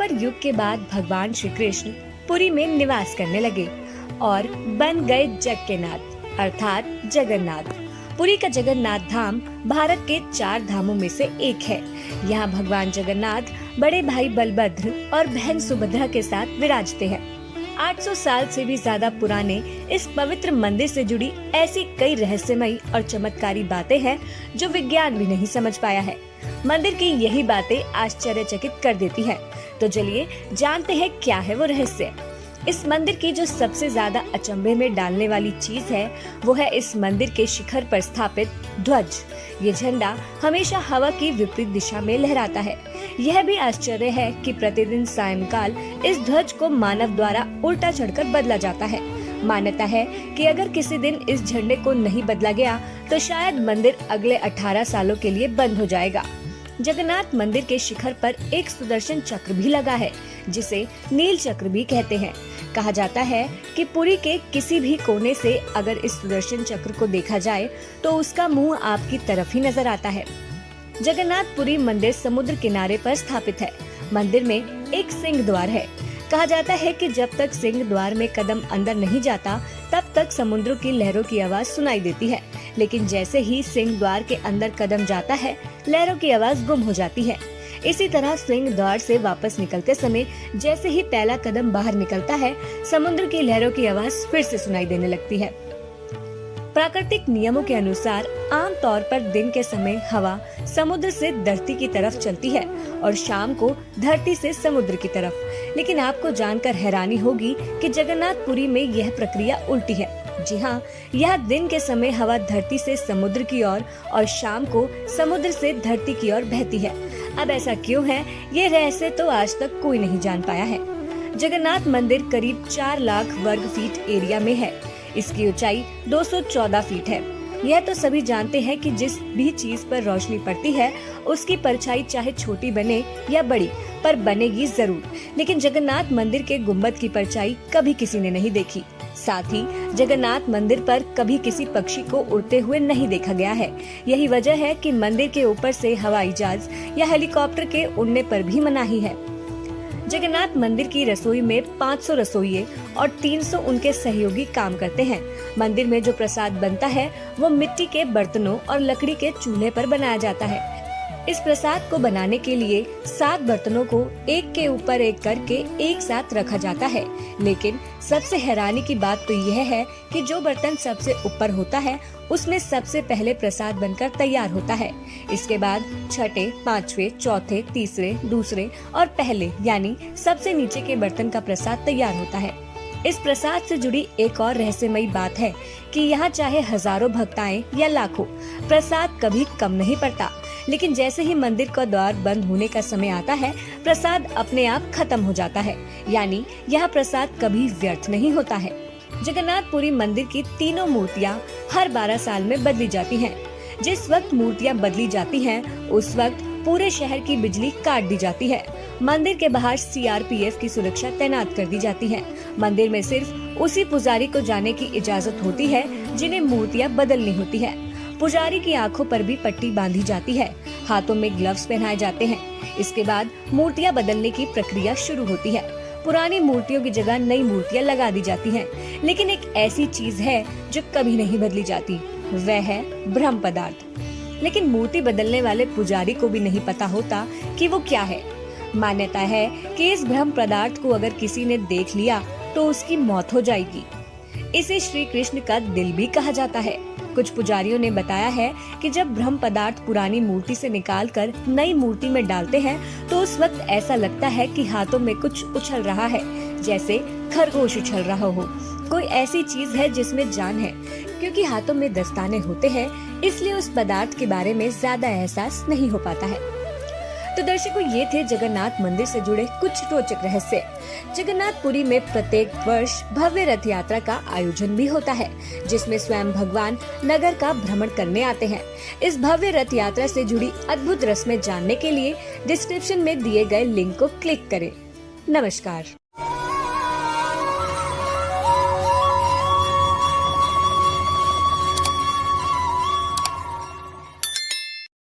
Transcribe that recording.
द्वापर युग के बाद भगवान श्री कृष्ण पुरी में निवास करने लगे और बन गए जग के नाथ अर्थात जगन्नाथ। पुरी का जगन्नाथ धाम भारत के 4 धामों में से एक है। यहाँ भगवान जगन्नाथ बड़े भाई बलभद्र और बहन सुभद्रा के साथ विराजते हैं। 800 साल से भी ज्यादा पुराने इस पवित्र मंदिर से जुड़ी ऐसी कई रहस्यमयी और चमत्कारी बातें हैं जो विज्ञान भी नहीं समझ पाया है। मंदिर की यही बातें आश्चर्यचकित कर देती हैं। तो चलिए जानते हैं क्या है वो रहस्य। इस मंदिर की जो सबसे ज्यादा अचंभे में डालने वाली चीज है वो है इस मंदिर के शिखर पर स्थापित ध्वज। ये झंडा हमेशा हवा की विपरीत दिशा में लहराता है। यह भी आश्चर्य है कि प्रतिदिन सायंकाल इस ध्वज को मानव द्वारा उल्टा चढ़कर बदला जाता है। मान्यता है कि अगर किसी दिन इस झंडे को नहीं बदला गया तो शायद मंदिर अगले 18 सालों के लिए बंद हो जाएगा। जगन्नाथ मंदिर के शिखर पर एक सुदर्शन चक्र भी लगा है जिसे नील चक्र भी कहते हैं। कहा जाता है कि पुरी के किसी भी कोने से अगर इस सुदर्शन चक्र को देखा जाए तो उसका मुंह आपकी तरफ ही नजर आता है। जगन्नाथ पुरी मंदिर समुद्र किनारे पर स्थापित है। मंदिर में एक सिंह द्वार है। कहा जाता है कि जब तक सिंह द्वार में कदम अंदर नहीं जाता तब तक समुद्र की लहरों की आवाज सुनाई देती है, लेकिन जैसे ही सिंह द्वार के अंदर कदम जाता है लहरों की आवाज गुम हो जाती है। इसी तरह सिंह द्वार से वापस निकलते समय जैसे ही पहला कदम बाहर निकलता है समुद्र की लहरों की आवाज फिर से सुनाई देने लगती है। प्राकृतिक नियमों के अनुसार आम तौर पर दिन के समय हवा समुद्र से धरती की तरफ चलती है और शाम को धरती से समुद्र की तरफ। लेकिन आपको जानकर हैरानी होगी कि जगन्नाथपुरी में यह प्रक्रिया उल्टी है। जी हाँ, यह दिन के समय हवा धरती से समुद्र की ओर और शाम को समुद्र से धरती की ओर बहती है। अब ऐसा क्यों है, ये रहस्य तो आज तक कोई नहीं जान पाया है। जगन्नाथ मंदिर करीब 4 लाख वर्ग फीट एरिया में है। इसकी ऊंचाई 214 फीट है। यह तो सभी जानते हैं कि जिस भी चीज पर रोशनी पड़ती है उसकी परछाई चाहे छोटी बने या बड़ी पर बनेगी जरूर। लेकिन जगन्नाथ मंदिर के गुम्बद की परछाई कभी किसी ने नहीं देखी। साथ ही जगन्नाथ मंदिर पर कभी किसी पक्षी को उड़ते हुए नहीं देखा गया है। यही वजह है कि मंदिर के ऊपर से हवाई जहाज या हेलीकॉप्टर के उड़ने पर भी मनाही है। जगन्नाथ मंदिर की रसोई में 500 रसोइये और 300 उनके सहयोगी काम करते हैं। मंदिर में जो प्रसाद बनता है वो मिट्टी के बर्तनों और लकड़ी के चूल्हे पर बनाया जाता है। इस प्रसाद को बनाने के लिए 7 बर्तनों को एक के ऊपर एक करके एक साथ रखा जाता है। लेकिन सबसे हैरानी की बात तो यह है कि जो बर्तन सबसे ऊपर होता है उसमें सबसे पहले प्रसाद बनकर तैयार होता है। इसके बाद छठे, 5वें, चौथे, तीसरे, दूसरे और पहले यानी सबसे नीचे के बर्तन का प्रसाद तैयार होता है। इस प्रसाद से जुड़ी एक और रहस्यमयी बात है कि यहाँ चाहे हजारों भक्त आएं या लाखों, प्रसाद कभी कम नहीं पड़ता। लेकिन जैसे ही मंदिर का द्वार बंद होने का समय आता है प्रसाद अपने आप खत्म हो जाता है, यानी यह प्रसाद कभी व्यर्थ नहीं होता है। जगन्नाथपुरी मंदिर की तीनों मूर्तियाँ हर 12 साल में बदली जाती हैं। जिस वक्त मूर्तियाँ बदली जाती हैं उस वक्त पूरे शहर की बिजली काट दी जाती है। मंदिर के बाहर CRPF की सुरक्षा तैनात कर दी जाती है। मंदिर में सिर्फ उसी पुजारी को जाने की इजाजत होती है जिन्हें मूर्तियाँ बदलनी होती है। पुजारी की आंखों पर भी पट्टी बांधी जाती है। हाथों में ग्लव्स पहनाए जाते हैं। इसके बाद मूर्तियाँ बदलने की प्रक्रिया शुरू होती है। पुरानी मूर्तियों की जगह नई मूर्तियाँ लगा दी जाती हैं। लेकिन एक ऐसी चीज है जो कभी नहीं बदली जाती, वह है ब्रह्म पदार्थ। लेकिन मूर्ति बदलने वाले पुजारी को भी नहीं पता होता कि वो क्या है। मान्यता है कि इस ब्रह्म पदार्थ को अगर किसी ने देख लिया तो उसकी मौत हो जाएगी। इसे श्री कृष्ण का दिल भी कहा जाता है। कुछ पुजारियों ने बताया है कि जब ब्रह्म पदार्थ पुरानी मूर्ति से निकालकर नई मूर्ति में डालते हैं तो उस वक्त ऐसा लगता है कि हाथों में कुछ उछल रहा है, जैसे खरगोश उछल रहा हो। कोई ऐसी चीज है जिसमें जान है। क्योंकि हाथों में दस्ताने होते हैं इसलिए उस पदार्थ के बारे में ज्यादा एहसास नहीं हो पाता है। तो दर्शकों, ये थे जगन्नाथ मंदिर से जुड़े कुछ रोचक रहस्य। जगन्नाथपुरी में प्रत्येक वर्ष भव्य रथ यात्रा का आयोजन भी होता है जिसमें स्वयं भगवान नगर का भ्रमण करने आते हैं। इस भव्य रथ यात्रा से जुड़ी अद्भुत रस्में जानने के लिए डिस्क्रिप्शन में दिए गए लिंक को क्लिक करें। नमस्कार।